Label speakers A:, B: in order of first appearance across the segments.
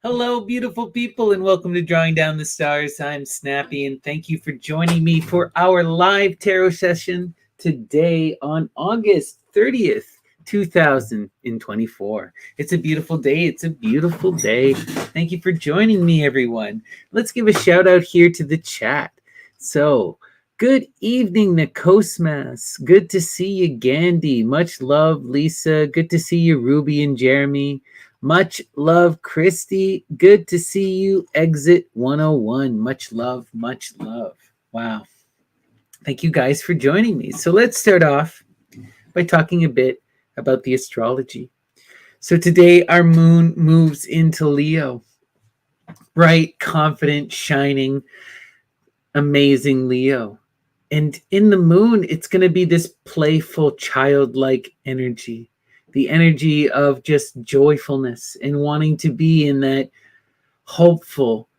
A: Hello, beautiful people, and welcome to Drawing Down the Stars. I'm Snappy, and thank you for joining me for our live tarot session today on August 30th, 2024. It's a beautiful day. It's a beautiful day. Thank you for joining me, everyone. Let's give a shout out here to the chat. So, good evening, Nikosmas. Good to see you, Gandhi. Much love, Lisa. Good to see you, Ruby and Jeremy. Much love, Christy. Good to see you, Exit 101. Much love, much love. Wow. Thank you guys for joining me. So let's start off by talking a bit about the astrology. So today our moon moves into Leo. Bright, confident, shining, amazing Leo. And in the moon, it's going to be this playful, childlike energy. The energy of just joyfulness and wanting to be in that hopeful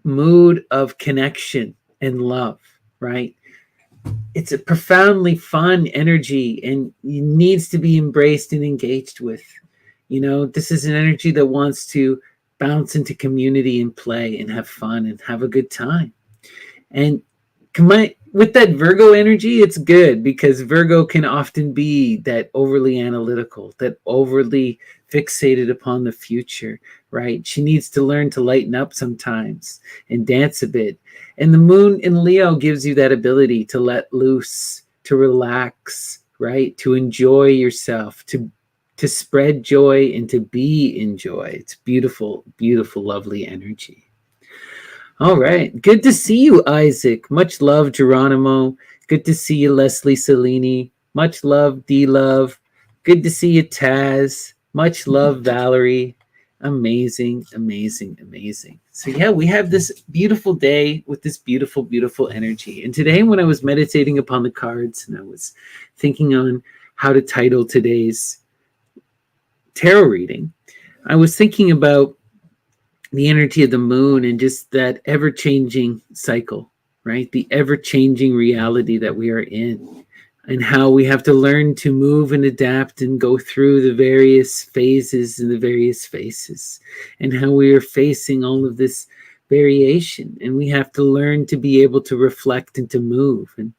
A: mood of connection and love, right? It's a profoundly fun energy and it needs to be embraced and engaged with. This is an energy that wants to bounce into community and play and have fun and have a good time. And with that Virgo energy, it's good because Virgo can often be that overly analytical, that overly fixated upon the future, right? She needs to learn to lighten up sometimes and dance a bit. And the moon in Leo gives you that ability to let loose, to relax, right? To enjoy yourself, to spread joy and to be in joy. It's beautiful, beautiful, lovely energy. All right. Good to see you, Isaac. Much love, Geronimo. Good to see you, Leslie Cellini. Much love, D-Love. Good to see you, Taz. Much love, Valerie. Amazing, amazing, amazing. So yeah, we have this beautiful day with this beautiful, beautiful energy. And today when I was meditating upon the cards and I was thinking on how to title today's tarot reading, I was thinking about the energy of the moon and just that ever-changing cycle, right? The ever-changing reality that we are in and how we have to learn to move and adapt and go through the various phases and the various faces and how we are facing all of this variation. And we have to learn to be able to reflect and to move. And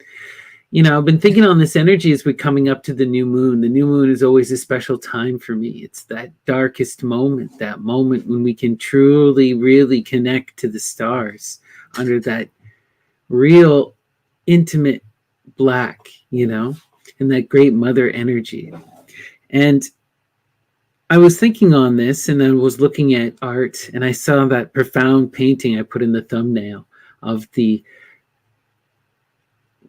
A: I've been thinking on this energy as we're coming up to the new moon. The new moon is always a special time for me. It's that darkest moment, that moment when we can truly, really connect to the stars under that real intimate black, and that great mother energy. And I was thinking on this and I was looking at art and I saw that profound painting I put in the thumbnail of the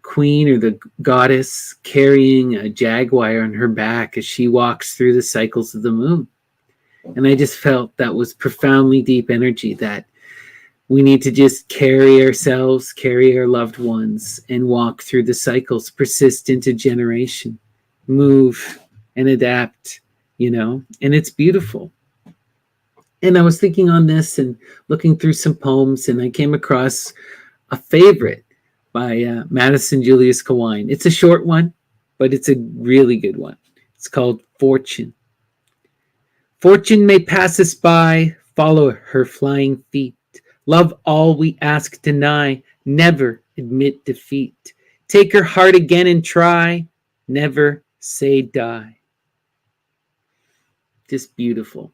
A: queen or the goddess carrying a jaguar on her back as she walks through the cycles of the moon. And I just felt that was profoundly deep energy, that we need to just carry ourselves, carry our loved ones, and walk through the cycles, persist into generation, move and adapt, and it's beautiful. And I was thinking on this and looking through some poems, and I came across a favorite by Madison Julius Kawine. It's a short one, but it's a really good one. It's called Fortune. Fortune may pass us by, follow her flying feet. Love all we ask, deny, never admit defeat. Take her heart again and try, never say die. Just beautiful.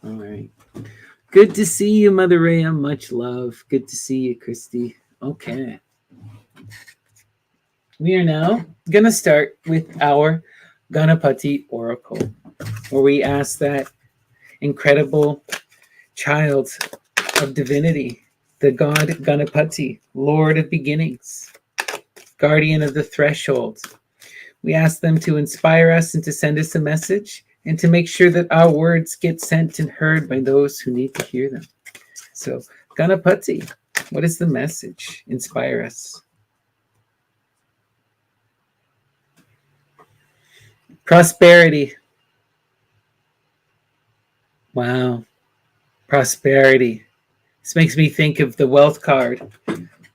A: All right. Good to see you, Mother Rhea. Much love. Good to see you, Christy. Okay. We are now going to start with our Ganapati Oracle, where we ask that incredible child of divinity, the god Ganapati, Lord of beginnings, guardian of the threshold. We ask them to inspire us and to send us a message and to make sure that our words get sent and heard by those who need to hear them. So, Ganapati, what is the message? Inspire us. Prosperity. Wow. Prosperity. This makes me think of the wealth card.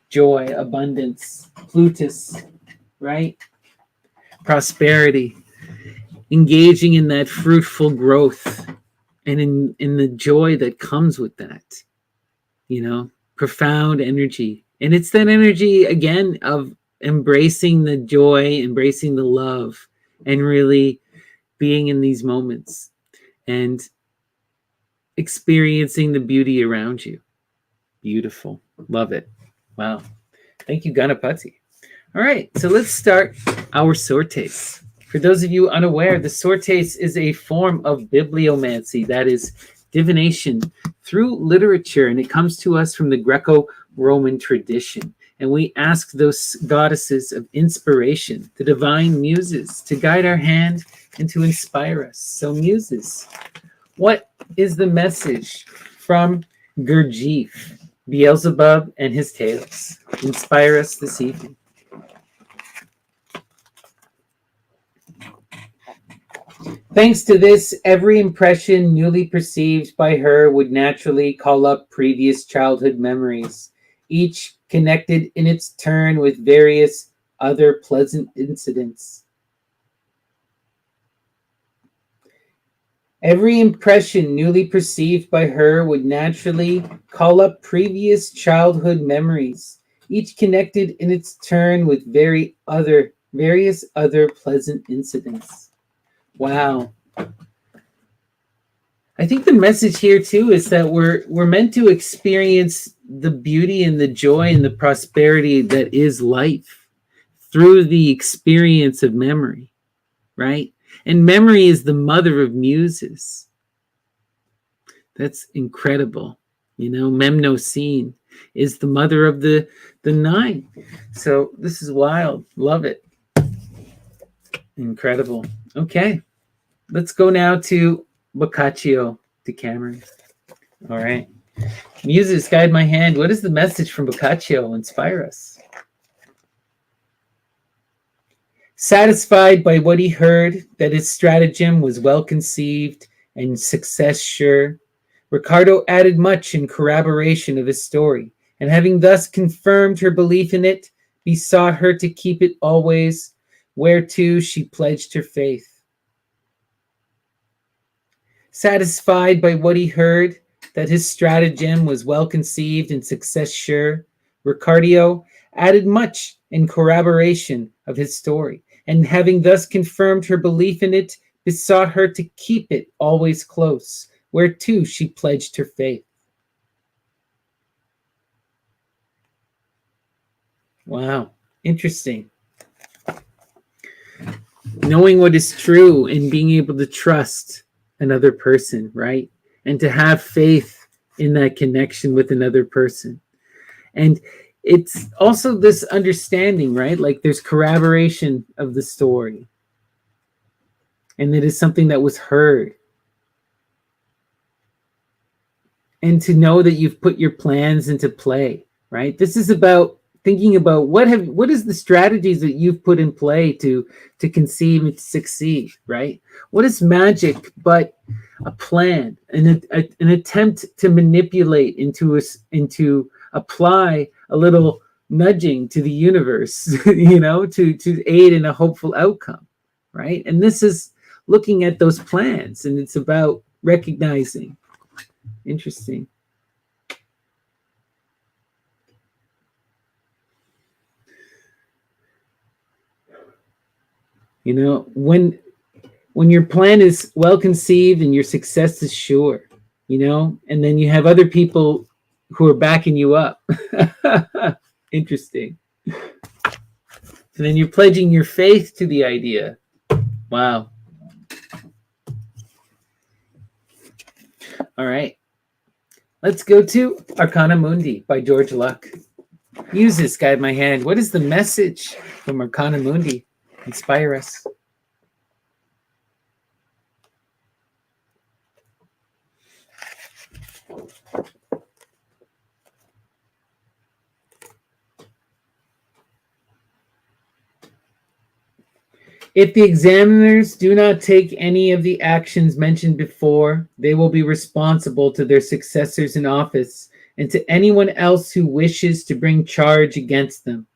A: Joy, abundance, Plutus, right? Prosperity. Engaging in that fruitful growth and in the joy that comes with that, you know, profound energy. And it's that energy again of embracing the joy, embracing the love, and really being in these moments and experiencing the beauty around you. Beautiful. Love it. Wow. Thank you, Ganapati. All right, so let's start our sortes. For those of you unaware, the sortes is a form of bibliomancy, that is divination through literature, and it comes to us from the Greco-Roman tradition. And we ask those goddesses of inspiration, the divine muses, to guide our hand and to inspire us. So muses, what is the message from Gurdjieff, Beelzebub and his tales? Inspire us this evening. Thanks to this, every impression newly perceived by her would naturally call up previous childhood memories, each connected in its turn with various other pleasant incidents. Every impression newly perceived by her would naturally call up previous childhood memories, each connected in its turn with various other pleasant incidents. Wow. I think the message here too is that we're meant to experience the beauty and the joy and the prosperity that is life through the experience of memory, right? And memory is the mother of muses. That's incredible. You know, Memnosine is the mother of the nine. So this is wild. Love it. Incredible. Okay. Let's go now to Boccaccio to Cameron. All right. Muses, guide my hand. What is the message from Boccaccio? Inspire us. Satisfied by what he heard, that his stratagem was well conceived and success sure, Ricardo added much in corroboration of his story, and having thus confirmed her belief in it, besought her to keep it always, whereto she pledged her faith. Satisfied by what he heard, that his stratagem was well conceived and success sure, Ricardo added much in corroboration of his story, and having thus confirmed her belief in it, besought her to keep it always close, whereto she pledged her faith. Wow, interesting. Knowing what is true and being able to trust another person, right? And to have faith in that connection with another person. And it's also this understanding, right? Like there's corroboration of the story. And it is something that was heard. And to know that you've put your plans into play, right? This is about thinking about what is the strategies that you've put in play to conceive and to succeed, right? What is magic but a plan, an attempt to manipulate into apply a little nudging to the universe, you know, to aid in a hopeful outcome, right? And this is looking at those plans, and it's about recognizing. Interesting. You know, when your plan is well conceived and your success is sure, you know, and then you have other people who are backing you up. Interesting. And then you're pledging your faith to the idea. Wow. All right. Let's go to Arcana Mundi by George Luck. Use this, guide my hand. What is the message from Arcana Mundi? Inspire us. If the examiners do not take any of the actions mentioned before, they will be responsible to their successors in office and to anyone else who wishes to bring charge against them.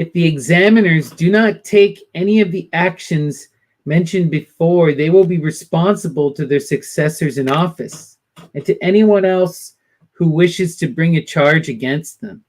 A: If the examiners do not take any of the actions mentioned before, they will be responsible to their successors in office and to anyone else who wishes to bring a charge against them.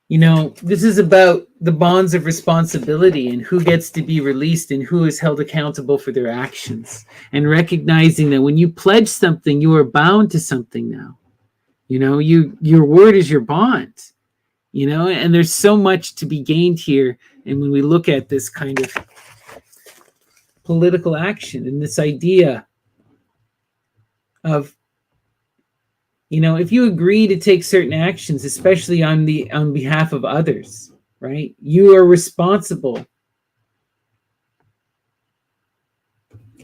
A: You know, this is about the bonds of responsibility and who gets to be released and who is held accountable for their actions. And recognizing that when you pledge something, you are bound to something now. You know, your word is your bond. You know, and there's so much to be gained here. And when we look at this kind of political action and this idea of, you know, if you agree to take certain actions, especially on behalf of others, right? You are responsible.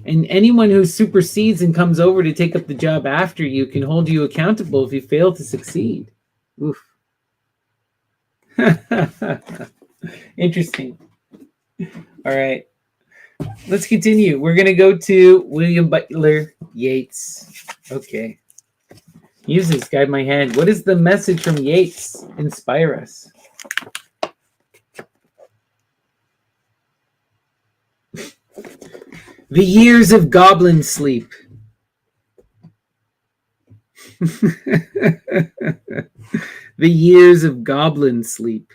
A: And anyone who supersedes and comes over to take up the job after you can hold you accountable if you fail to succeed. Oof. Interesting. All right. Let's continue. We're going to go to William Butler Yeats. Okay. Muses, guide my hand. What is the message from Yeats? Inspire us. The years of goblin sleep. The years of goblin sleep.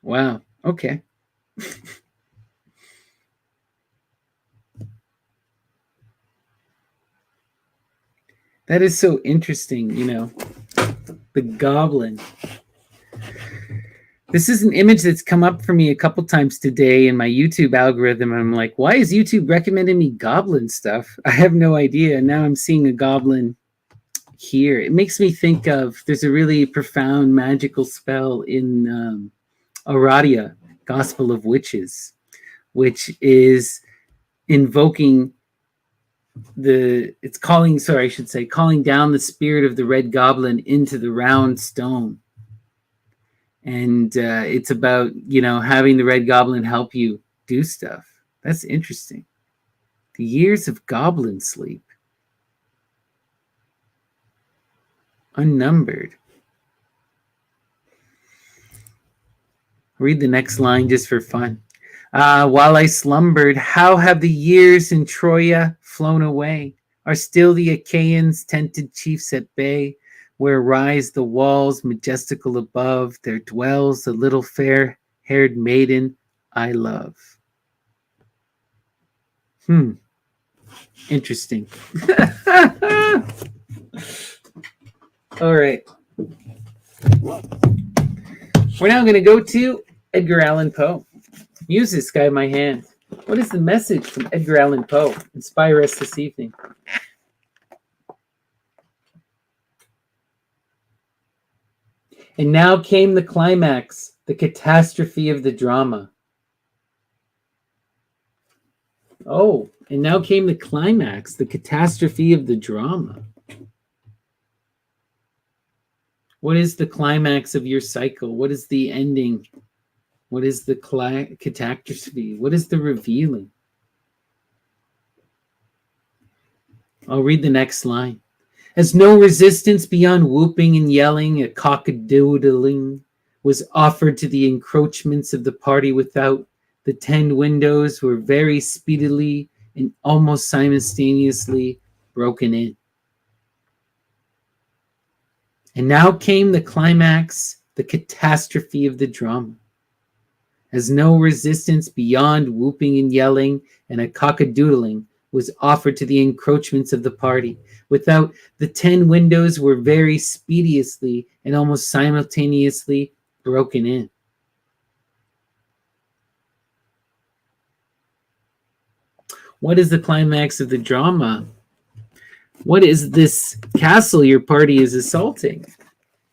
A: Wow. Okay. That is so interesting, you know. The goblin. This is an image that's come up for me a couple times today in my YouTube algorithm. I'm like, why is YouTube recommending me goblin stuff? I have no idea. Now I'm seeing a goblin here. It makes me think of, there's a really profound magical spell in Aradia, Gospel of Witches, which is invoking calling down the spirit of the red goblin into the round stone. And it's about, you know, having the red goblin help you do stuff. That's interesting. The years of goblin sleep. Unnumbered. Read the next line just for fun. While I slumbered, how have the years in Troia flown away? Are still the Achaeans tented chiefs at bay? Where rise the walls majestical above, there dwells the little fair-haired maiden I love. Interesting. All right. We're now going to go to Edgar Allan Poe. Muses, guide my hand. What is the message from Edgar Allan Poe? Inspire us this evening. And now came the climax, the catastrophe of the drama. Oh, and now came the climax, the catastrophe of the drama. What is the climax of your cycle? What is the ending? What is the catastrophe? What is the revealing? I'll read the next line. As no resistance beyond whooping and yelling, a cock-a-doodling was offered to the encroachments of the party without, the 10 windows were very speedily and almost simultaneously broken in. And now came the climax, the catastrophe of the drama. As no resistance beyond whooping and yelling and a cock-a-doodling was offered to the encroachments of the party, without, the 10 windows were very speediously and almost simultaneously broken in. What is the climax of the drama? What is this castle your party is assaulting?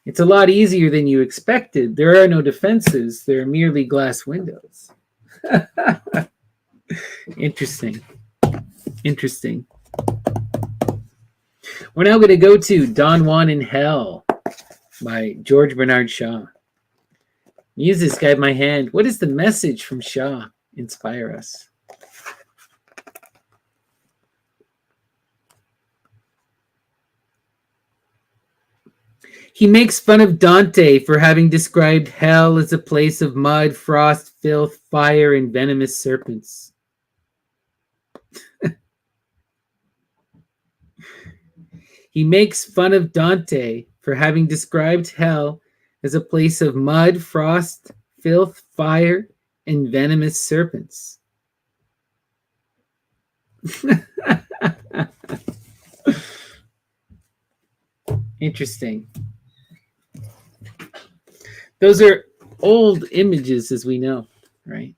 A: It's a lot easier than you expected. There are no defenses. There are merely glass windows. Interesting. Interesting. We're now going to go to Don Juan in Hell by George Bernard Shaw. Muses, guide my hand. What is the message from Shaw? Inspire us. He makes fun of Dante for having described hell as a place of mud, frost, filth, fire, and venomous serpents. He makes fun of Dante for having described hell as a place of mud, frost, filth, fire, and venomous serpents. Interesting. Those are old images, as we know, right?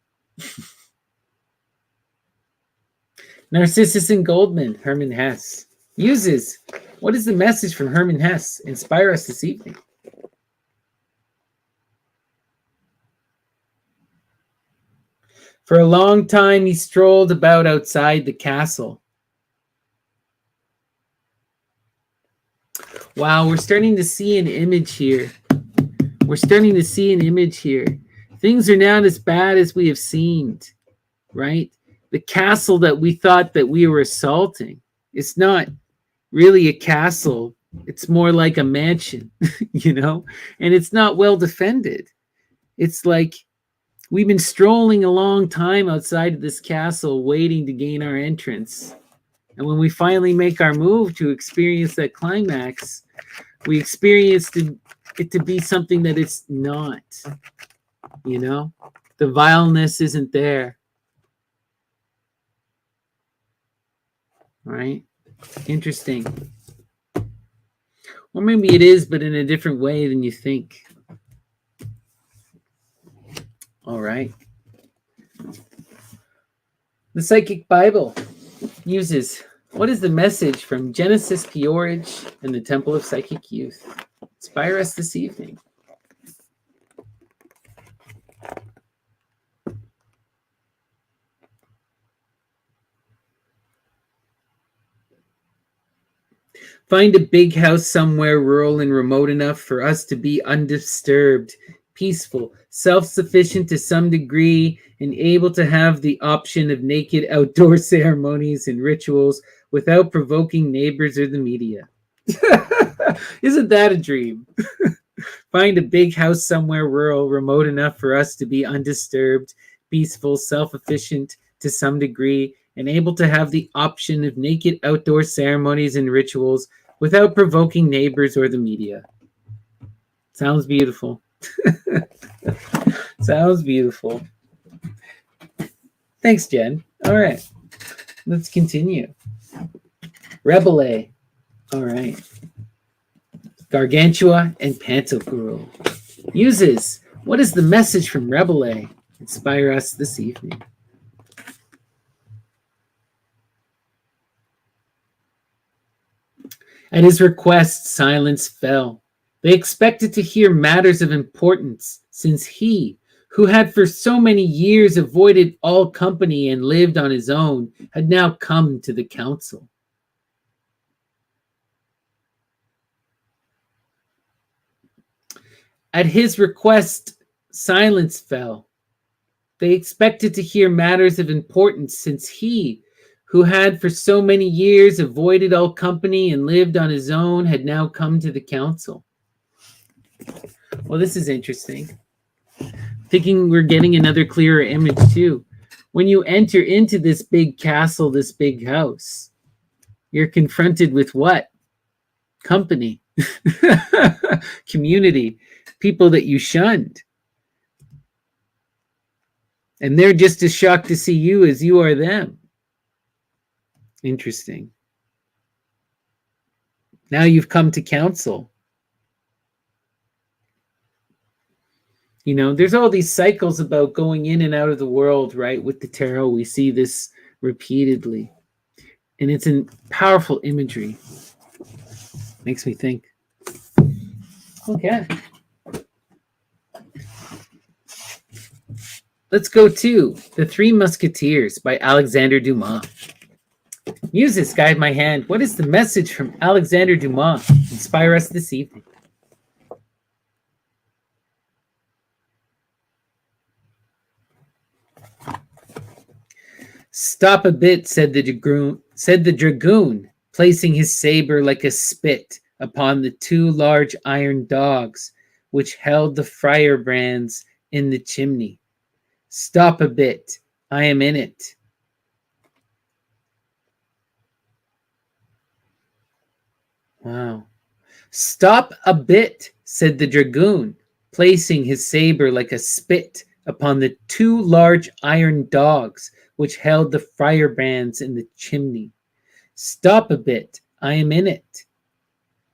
A: Narcissus and Goldman, Hermann Hesse. Uses, what is the message from Hermann Hesse? Inspire us this evening. For a long time, he strolled about outside the castle. Wow, we're starting to see an image here. Things are not as bad as we have seemed, right? The castle that we thought that we were assaulting, it's not really a castle. It's more like a mansion, and it's not well defended. It's like we've been strolling a long time outside of this castle waiting to gain our entrance. And when we finally make our move to experience that climax, we experienced it to be something that it's not. The vileness isn't there. Right? Interesting. Or maybe it is, but in a different way than you think. All right. The Psychic Bible uses, what is the message from Genesis Peorage and the Temple of Psychic Youth? Inspire us this evening. Find a big house somewhere rural and remote enough for us to be undisturbed, peaceful, self-sufficient to some degree, and able to have the option of naked outdoor ceremonies and rituals without provoking neighbors or the media. Isn't that a dream? Find a big house somewhere rural, remote enough for us to be undisturbed, peaceful, self-efficient to some degree, and able to have the option of naked outdoor ceremonies and rituals without provoking neighbors or the media. Sounds beautiful. Sounds beautiful. Thanks, Jen. All right. Let's continue. Rebele. All right. Gargantua and Pantagruel. Uses, what is the message from Rebele? Inspire us this evening. At his request, silence fell. They expected to hear matters of importance, since he, who had for so many years avoided all company and lived on his own, had now come to the council. At his request, silence fell. They expected to hear matters of importance, since he, who had for so many years avoided all company and lived on his own, had now come to the council. Well, this is interesting. Thinking we're getting another clearer image too. When you enter into this big castle, this big house, you're confronted with what? Company, community, people that you shunned. And they're just as shocked to see you as you are them. Interesting. Now you've come to council. There's all these cycles about going in and out of the world, right? With the tarot, we see this repeatedly. And it's in powerful imagery. Makes me think. Okay. Let's go to The Three Musketeers by Alexander Dumas. Muses, guide my hand. What is the message from Alexander Dumas? Inspire us this evening. Stop a bit, said the dragoon, placing his saber like a spit upon the two large iron dogs which held the firebrands in the chimney. Stop a bit, I am in it. Wow. Stop a bit, said the dragoon, placing his saber like a spit upon the two large iron dogs which held the firebrands in the chimney. Stop a bit, I am in it.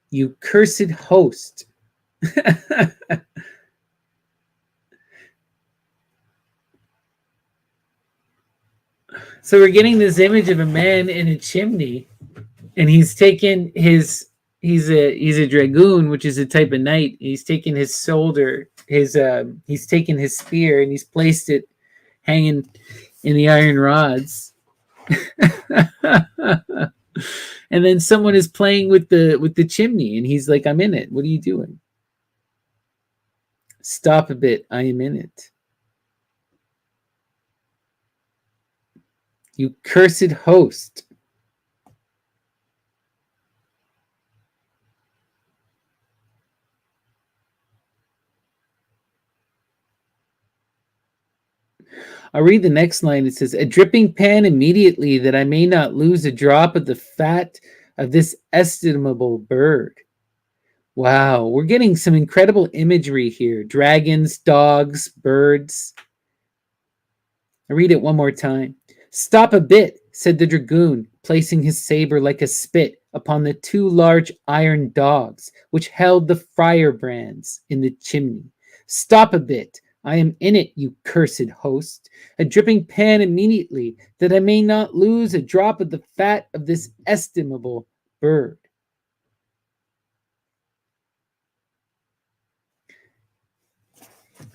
A: You cursed host. So we're getting this image of a man in a chimney, and he's taken his he's a dragoon, which is a type of knight. He's taken his shoulder, he's taken his spear, and he's placed it hanging in the iron rods. And then someone is playing with the chimney, and he's like, "I'm in it. What are you doing? Stop a bit. I am in it. You cursed host." I'll read the next line. It says, "A dripping pan immediately, that I may not lose a drop of the fat of this estimable bird." Wow, we're getting some incredible imagery here. Dragons, dogs, birds. I read it one more time. "Stop a bit," said the dragoon, placing his saber like a spit upon the two large iron dogs which held the firebrands in the chimney. "Stop a bit. I am in it, you cursed host. A dripping pan immediately, that I may not lose a drop of the fat of this estimable bird."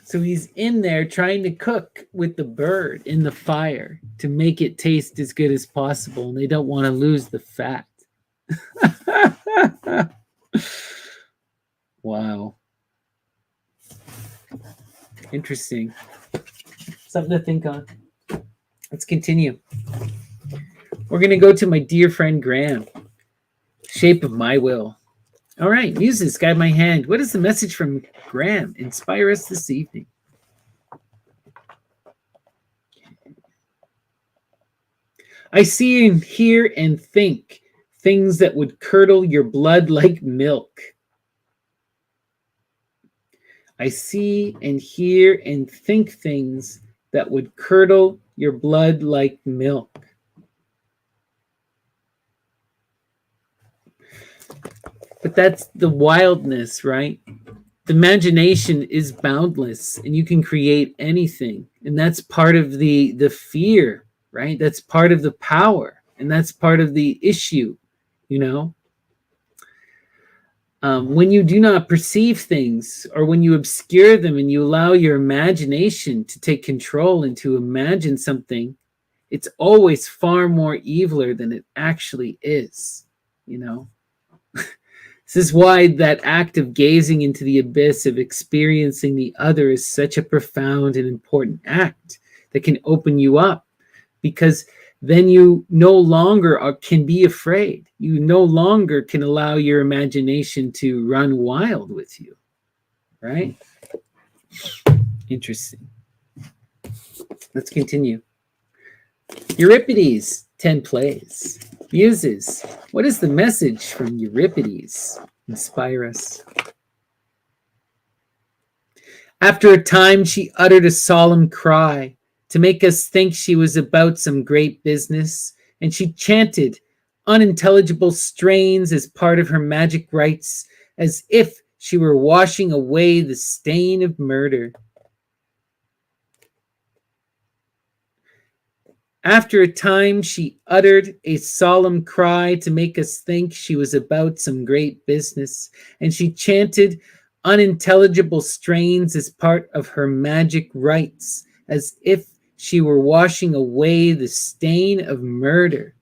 A: So he's in there trying to cook with the bird in the fire to make it taste as good as possible, and they don't want to lose the fat. Wow. Interesting. Something to think on. Let's continue. We're going to go to my dear friend Graham. Shape of My Will. All right, muses, guide my hand. What is the message from Graham? Inspire us this evening. I see and hear and think things that would curdle your blood like milk. I see and hear and think things that would curdle your blood like milk. But that's the wildness, right? The imagination is boundless, and you can create anything. And that's part of the fear, right? That's part of the power, and that's part of the issue, you know? When you do not perceive things, or when you obscure them and you allow your imagination to take control and to imagine something, it's always far more eviler than it actually is, you know? This is why that act of gazing into the abyss, of experiencing the other, is such a profound and important act that can open you up, because then you no longer can be afraid. You no longer can allow your imagination to run wild with you, right? Interesting. Let's continue. Euripides, 10 plays. Muses, what is the message from Euripides? Inspire us. After a time, she uttered a solemn cry to make us think she was about some great business, and she chanted unintelligible strains as part of her magic rites, as if she were washing away the stain of murder. After a time, she uttered a solemn cry to make us think she was about some great business, and she chanted unintelligible strains as part of her magic rites, as if she were washing away the stain of murder.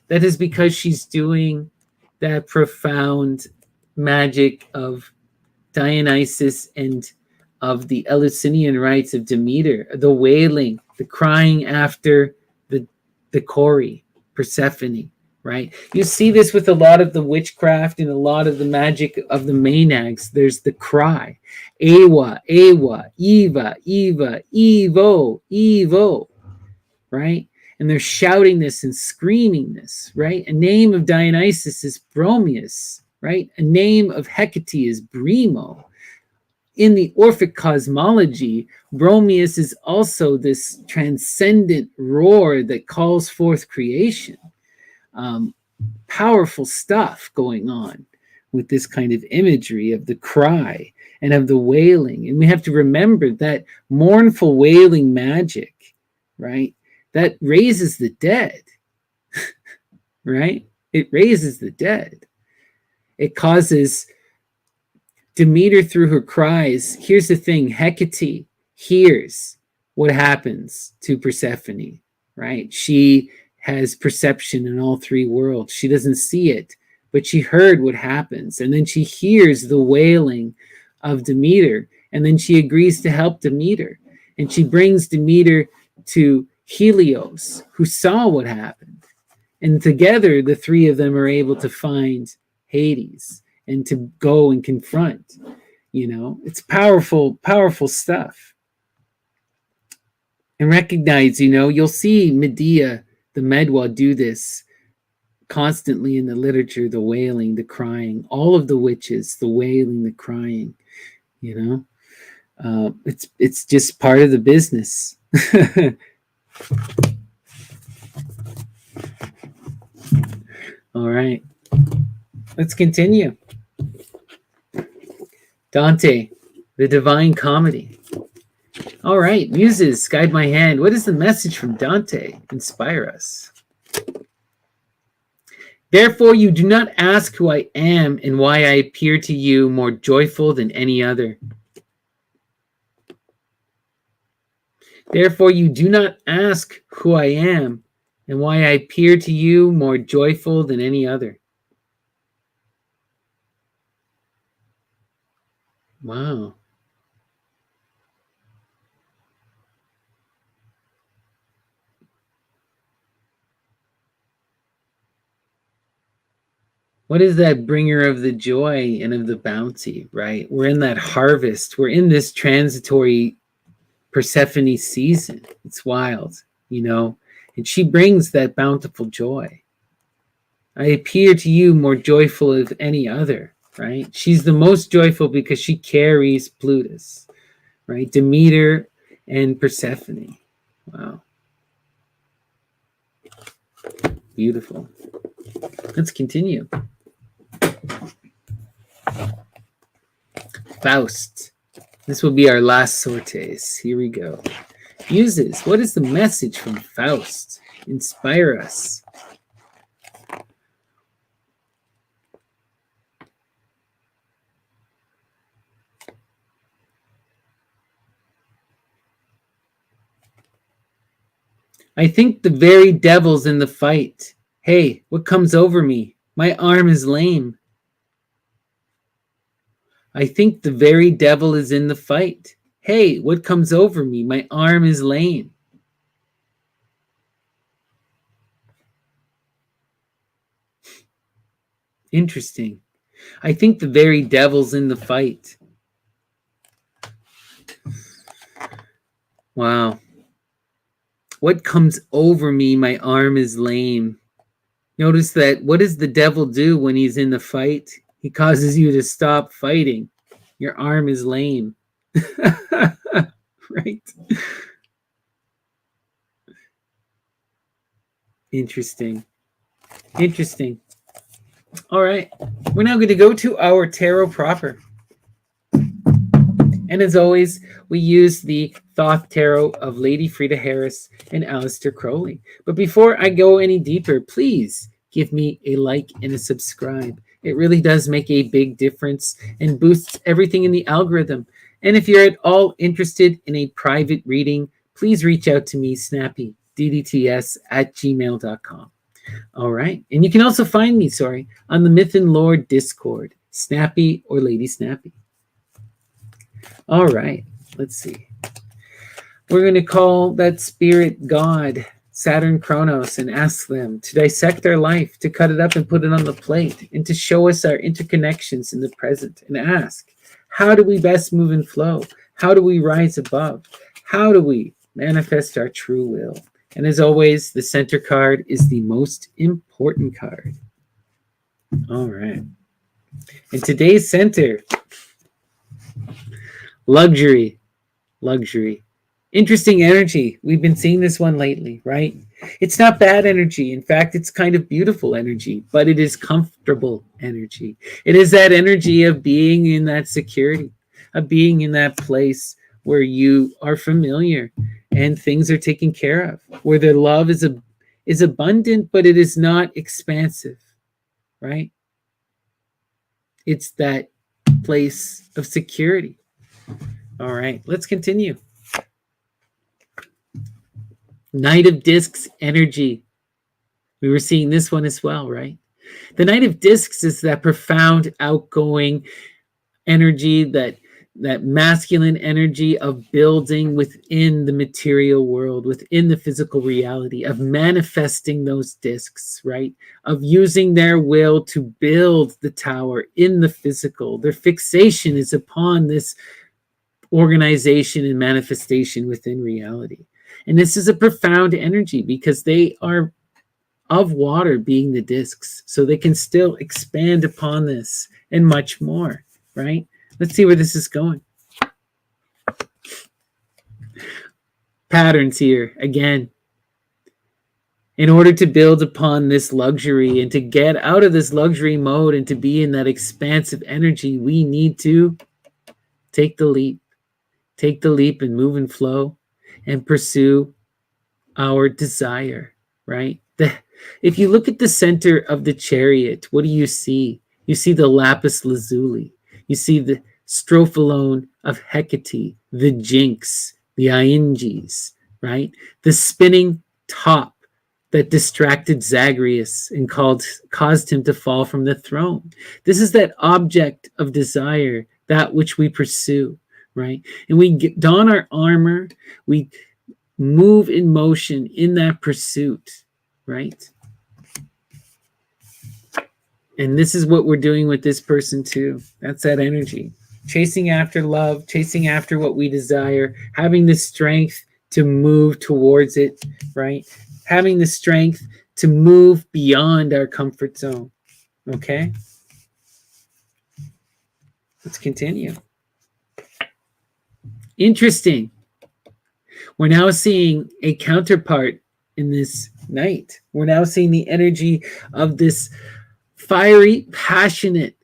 A: That is because she's doing that profound magic of Dionysus and of the Eleusinian rites of Demeter, the wailing, the crying after the Kori, Persephone, right? You see this with a lot of the witchcraft and a lot of the magic of the Maenads. There's the cry, Ewa, Ewa, Eva, Eva, Evo, Evo, right? And they're shouting this and screaming this, right? A name of Dionysus is Bromius, right? A name of Hecate is Brimo. In the Orphic cosmology, Bromius is also this transcendent roar that calls forth creation. Powerful stuff going on with this kind of imagery of the cry and of the wailing. And we have to remember that mournful wailing magic, right? That raises the dead, right? It raises the dead. It causes Demeter through her cries. Here's the thing, Hecate hears what happens to Persephone, right? She has perception in all three worlds. She doesn't see it, but she heard what happens. And then she hears the wailing of Demeter. And then she agrees to help Demeter. And she brings Demeter to Helios, who saw what happened. And together, the three of them are able to find Hades and to go and confront. You know, it's powerful, powerful stuff. And recognize, you know, you'll see Medea, the Medwa, do this constantly in the literature, the wailing, the crying, all of the witches, the wailing, the crying, you know. It's just part of the business. All right, let's continue. Dante, the Divine Comedy. All right, muses, guide my hand. What is the message from Dante? Inspire us. Therefore, you do not ask who I am and why I appear to you more joyful than any other. Therefore, you do not ask who I am and why I appear to you more joyful than any other. Wow. What is that bringer of the joy and of the bounty, right? We're in that harvest. We're in this transitory Persephone season. It's wild, you know, and she brings that bountiful joy. I appear to you more joyful of any other, right? She's the most joyful because she carries Plutus, right? Demeter and Persephone. Wow. Beautiful. Let's continue. Faust. This will be our last sorties. Here we go. Muses, what is the message from Faust? Inspire us. I think the very devil's in the fight. Hey, what comes over me? My arm is lame. I think the very devil is in the fight. Hey, what comes over me? My arm is lame. Interesting. I think the very devil's in the fight. Wow. What comes over me? My arm is lame. Notice that what does the devil do when he's in the fight? He causes you to stop fighting. Your arm is lame. Right? Interesting. Interesting. All right. We're now going to go to our tarot proper. And as always, we use the Thoth Tarot of Lady Frida Harris and Aleister Crowley. But before I go any deeper, please give me a like and a subscribe. It really does make a big difference and boosts everything in the algorithm. And if you're at all interested in a private reading, please reach out to me, Snappy, ddts@gmail.com. All right. And you can also find me, on the Myth and Lore Discord, Snappy or Lady Snappy. All right. Let's see. We're going to call that spirit God. Saturn, Kronos, and ask them to dissect our life, to cut it up and put it on the plate, and to show us our interconnections in the present, and ask, how do we best move and flow? How do we rise above? How do we manifest our true will? And as always, the center card is the most important card. All right. And today's center, luxury. Interesting energy. We've been seeing this one lately, right? It's not bad energy. In fact, it's kind of beautiful energy, but it is comfortable energy. It is that energy of being in that security, of being in that place where you are familiar and things are taken care of, where the love is abundant, but it is not expansive, right? It's that place of security. All right, let's continue. Knight of Discs energy. We were seeing this one as well, right? The Knight of Discs is that profound, outgoing energy, that masculine energy of building within the material world, within the physical reality, of manifesting those discs, right? Of using their will to build the tower in the physical. Their fixation is upon this organization and manifestation within reality. And this is a profound energy because they are of water, being the discs, so they can still expand upon this and much more, right? Let's see where this is going. Patterns here again. In order to build upon this luxury and to get out of this luxury mode and to be in that expansive energy, we need to take the leap. Take the leap and move and flow and pursue our desire, right? If you look at the center of the chariot, what do you see? You see the lapis lazuli. You see the strophalone of Hecate, the jinx, the Ianges, right? The spinning top that distracted Zagreus and caused him to fall from the throne. This is that object of desire, that which we pursue, right? And we don our armor, we move in motion in that pursuit, right? And this is what we're doing with this person too. That's that energy. Chasing after love, chasing after what we desire, having the strength to move towards it, right? Having the strength to move beyond our comfort zone. Okay? Let's continue. Interesting. We're now seeing a counterpart in this night. We're now seeing the energy of this fiery, passionate,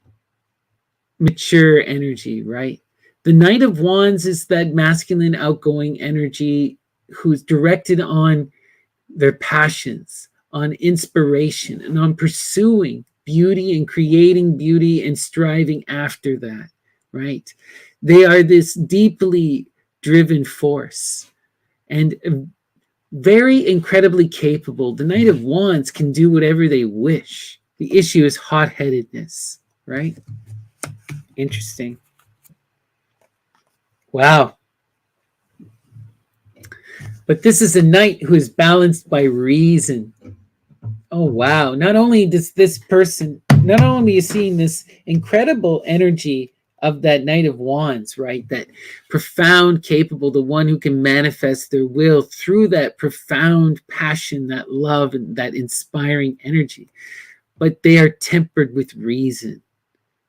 A: mature energy, right? The Knight of Wands is that masculine, outgoing energy who's directed on their passions, on inspiration, and on pursuing beauty and creating beauty and striving after that, right? They are this deeply driven force and very incredibly capable. The Knight of Wands can do whatever they wish. The issue is hot-headedness, right? Interesting. Wow. But this is a knight who is balanced by reason. Oh, wow. Not only does this person, not only are you seeing this incredible energy of that Knight of Wands, right? That profound, capable, the one who can manifest their will through that profound passion, that love, and that inspiring energy. But they are tempered with reason,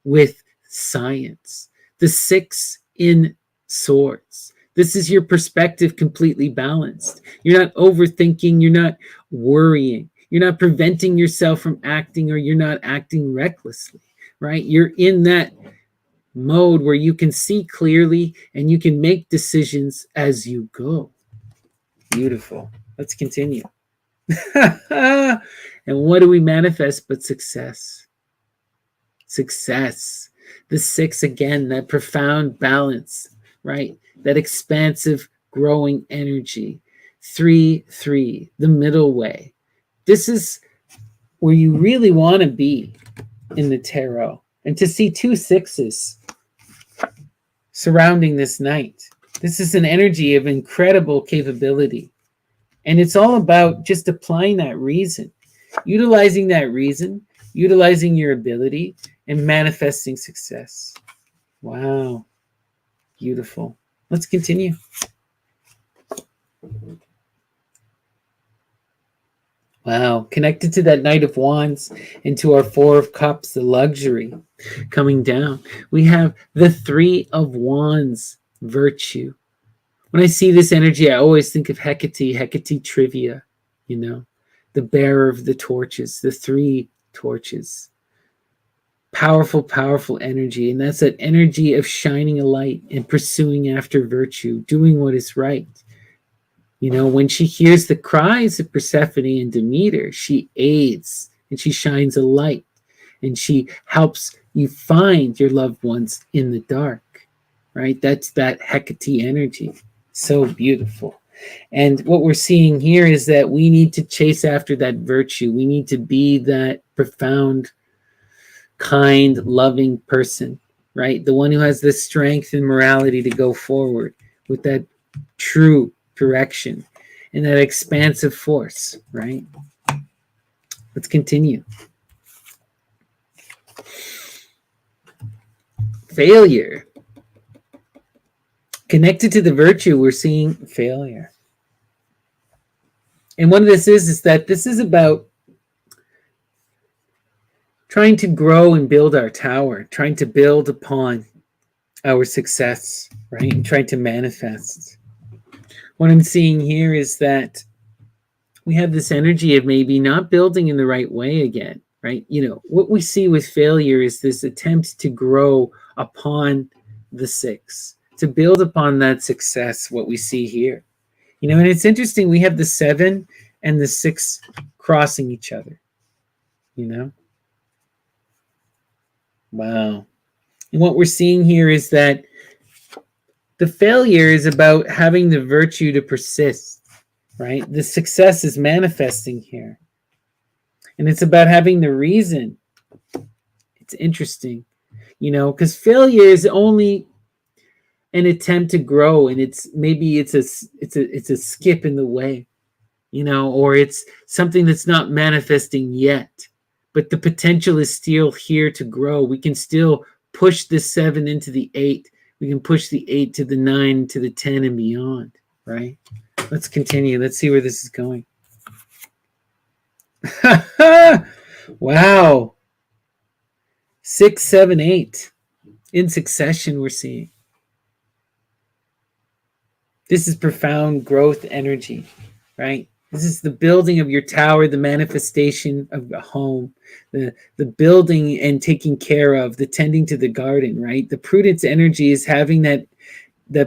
A: with science. The 6 in swords. This is your perspective completely balanced. You're not overthinking. You're not worrying. You're not preventing yourself from acting, or you're not acting recklessly, right? You're in that mode where you can see clearly and you can make decisions as you go. Beautiful. Let's continue. And what do we manifest but success? Success. The 6 again, that profound balance, right? That expansive, growing energy. 3-3, the middle way. This is where you really want to be in the tarot. And to see 2 6s surrounding this knight. This is an energy of incredible capability, And it's all about just applying that reason, utilizing your ability, and manifesting success. Wow. Beautiful. Let's continue. Wow. Connected to that Knight of Wands and to our Four of Cups, the luxury coming down. We have the Three of Wands, virtue. When I see this energy, I always think of Hecate trivia, the bearer of the torches, the three torches. Powerful, powerful energy. And that's that energy of shining a light and pursuing after virtue, doing what is right. When she hears the cries of Persephone and Demeter, she aids and she shines a light and she helps you find your loved ones in the dark, right? That's that Hecate energy. So beautiful. And what we're seeing here is that we need to chase after that virtue. We need to be that profound, kind, loving person, right? The one who has the strength and morality to go forward with that true direction and that expansive force, right? Let's continue. Failure. Connected to the virtue, we're seeing failure. And what this is that this is about trying to grow and build our tower, trying to build upon our success, right? And trying to manifest. What I'm seeing here is that we have this energy of maybe not building in the right way again, right? What we see with failure is this attempt to grow upon the six, to build upon that success, what we see here. And it's interesting, we have the 7 and the 6 crossing each other, Wow. And what we're seeing here is that the failure is about having the virtue to persist, right? The success is manifesting here. And it's about having the reason. It's interesting, because failure is only an attempt to grow, and it's a skip in the way, or it's something that's not manifesting yet. But the potential is still here to grow. We can still push the 7 into the 8. We can push the 8 to the 9, to the 10 and beyond, right? Let's continue. Let's see where this is going. Wow. 6, 7, 8. In succession, we're seeing. This is profound growth energy, right? This is the building of your tower, the manifestation of the home, the building and taking care of, the tending to the garden, right? The prudence energy is having the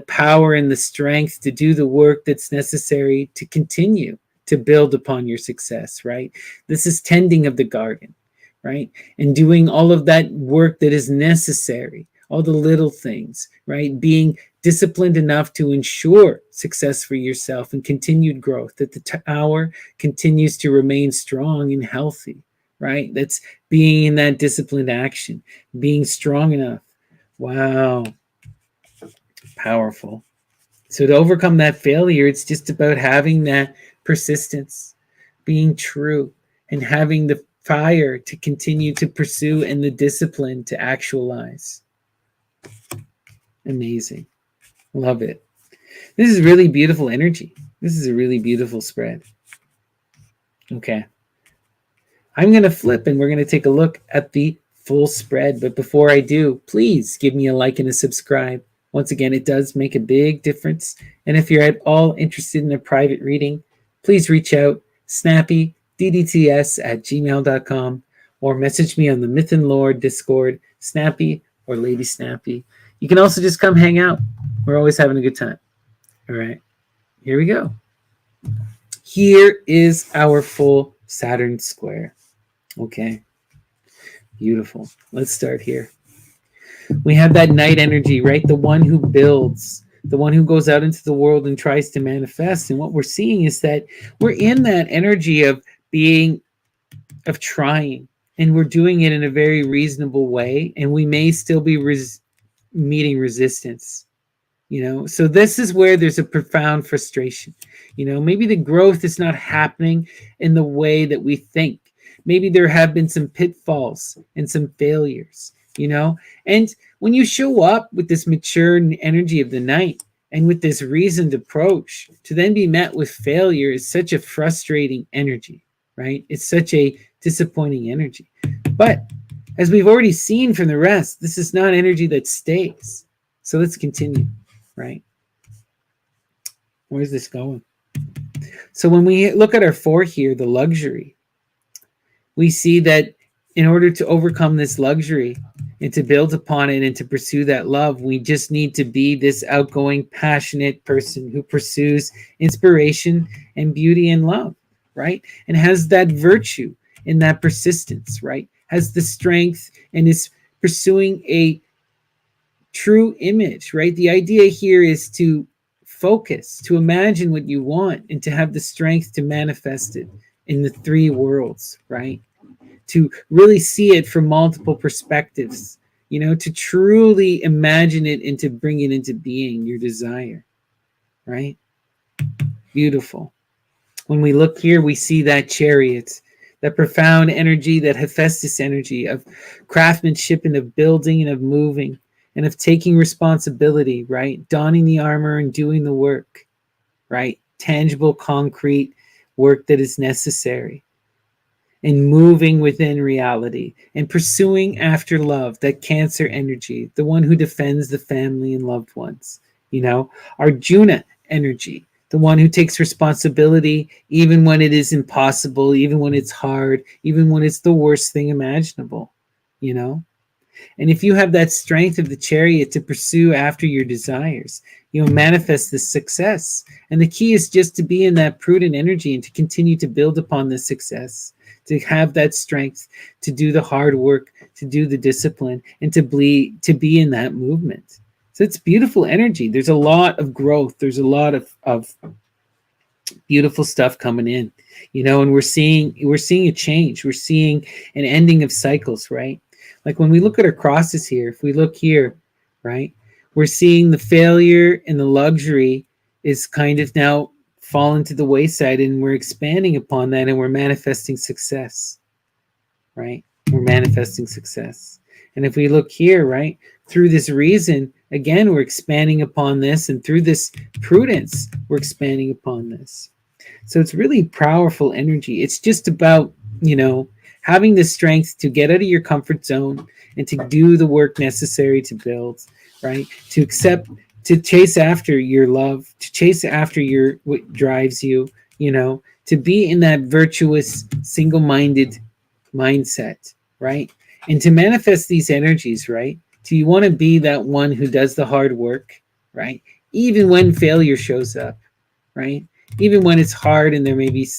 A: power and the strength to do the work that's necessary to continue to build upon your success, right? This is tending of the garden, right? And doing all of that work that is necessary, all the little things, right? Being disciplined enough to ensure success for yourself and continued growth, that the tower continues to remain strong and healthy, right? That's being in that disciplined action, being strong enough. Wow. Powerful. So to overcome that failure, it's just about having that persistence, being true, and having the fire to continue to pursue and the discipline to actualize. Amazing. Love it. This is really beautiful energy. This is a really beautiful spread. Okay. I'm going to flip and we're going to take a look at the full spread. But before I do, please give me a like and a subscribe. Once again, it does make a big difference. And if you're at all interested in a private reading, please reach out, snappydtts@gmail.com, or message me on the Myth and Lore Discord, Snappy or Lady Snappy. You can also just come hang out. We're always having a good time. All right, here we go. Here is our full Saturn square. Okay, beautiful. Let's start here. We have that night energy, right? The one who builds, the one who goes out into the world and tries to manifest. And what we're seeing is that we're in that energy of trying, and we're doing it in a very reasonable way. And we may still be meeting resistance, So this is where there's a profound frustration. Maybe the growth is not happening in the way that we think. Maybe there have been some pitfalls and some failures. And when you show up with this mature energy of the night and with this reasoned approach, to then be met with failure is such a frustrating energy, right? It's such a disappointing energy. But as we've already seen from the rest, this is not energy that stays. So let's continue, right? Where's this going? So when we look at our 4 here, the luxury, we see that in order to overcome this luxury and to build upon it and to pursue that love, we just need to be this outgoing, passionate person who pursues inspiration and beauty and love, right? And has that virtue and that persistence, right? Has the strength and is pursuing a true image, right? The idea here is to focus, to imagine what you want, and to have the strength to manifest it in the 3 worlds, right? To really see it from multiple perspectives, to truly imagine it and to bring it into being, your desire, right? Beautiful. When we look here, we see that chariot, that profound energy, that Hephaestus energy of craftsmanship and of building and of moving and of taking responsibility, right? Donning the armor and doing the work, right? Tangible, concrete work that is necessary. And moving within reality and pursuing after love, that Cancer energy, the one who defends the family and loved ones. Arjuna energy, the one who takes responsibility even when it is impossible, even when it's hard, even when it's the worst thing imaginable. And if you have that strength of the chariot to pursue after your desires, you'll manifest this success. And the key is just to be in that prudent energy and to continue to build upon this success, to have that strength, to do the hard work, to do the discipline, and to be in that movement. So it's beautiful energy. There's a lot of growth. There's a lot of beautiful stuff coming in, and we're seeing a change. We're seeing an ending of cycles, right? Like when we look at our crosses here, if we look here, right, we're seeing the failure and the luxury is kind of now fallen to the wayside, and we're expanding upon that, and we're manifesting success, right? We're manifesting success. And if we look here, right, through this reason, again, we're expanding upon this, and through this prudence, we're expanding upon this. So it's really powerful energy. It's just about, having the strength to get out of your comfort zone and to do the work necessary to build, right? To accept, to chase after your love, to chase after what drives you, to be in that virtuous, single-minded mindset, right? And to manifest these energies, right? Do you want to be that one who does the hard work, right? Even when failure shows up, right? Even when it's hard and there may be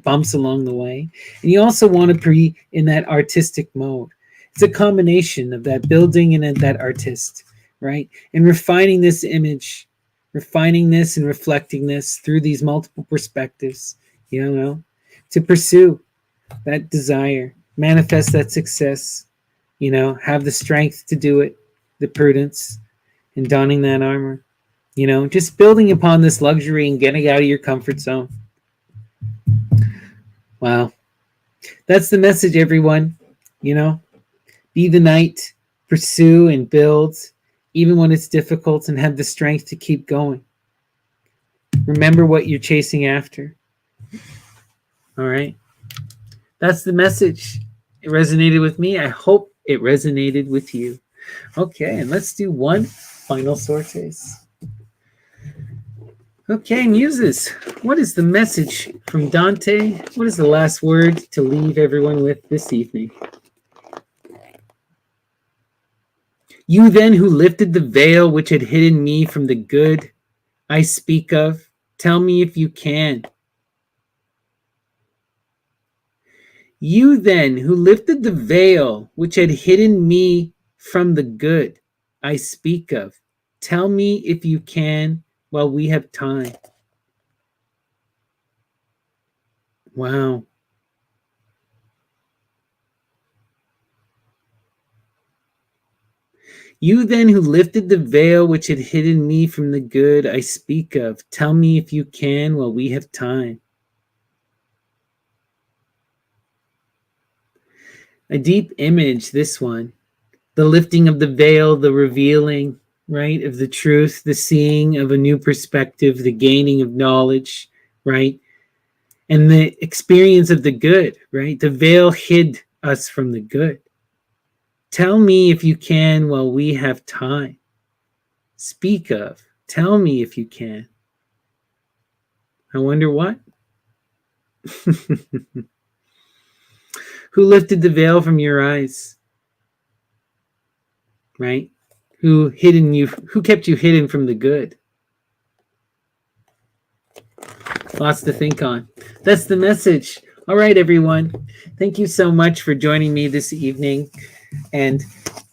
A: bumps along the way. And you also want to be in that artistic mode. It's a combination of that building and that artist, right? And refining this image, refining this and reflecting this through these multiple perspectives, to pursue that desire, manifest that success, have the strength to do it, the prudence, and donning that armor, just building upon this luxury and getting out of your comfort zone. Wow. That's the message, everyone. Be the knight, pursue and build, even when it's difficult, and have the strength to keep going. Remember what you're chasing after. All right. That's the message. It resonated with me. I hope it resonated with you. Okay, and let's do one final sorties. Okay, muses, what is the message from Dante? What is the last word to leave everyone with this evening? You then who lifted the veil which had hidden me from the good I speak of, tell me if you can. You then who lifted the veil which had hidden me from the good I speak of, tell me if you can while we have time. Wow. You then who lifted the veil which had hidden me from the good I speak of, tell me if you can while we have time. A deep image, this one. The lifting of the veil, the revealing, right, of the truth, the seeing of a new perspective, the gaining of knowledge, right? And the experience of the good, right? The veil hid us from the good. Tell me if you can while we have time. Speak of. Tell me if you can. I wonder what? Who lifted the veil from your eyes? Right? Who kept you hidden from the good? Lots to think on. That's the message. All right, everyone. Thank you so much for joining me this evening. And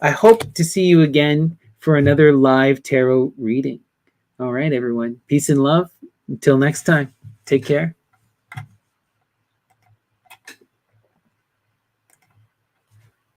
A: I hope to see you again for another live tarot reading. All right, everyone. Peace and love. Until next time. Take care.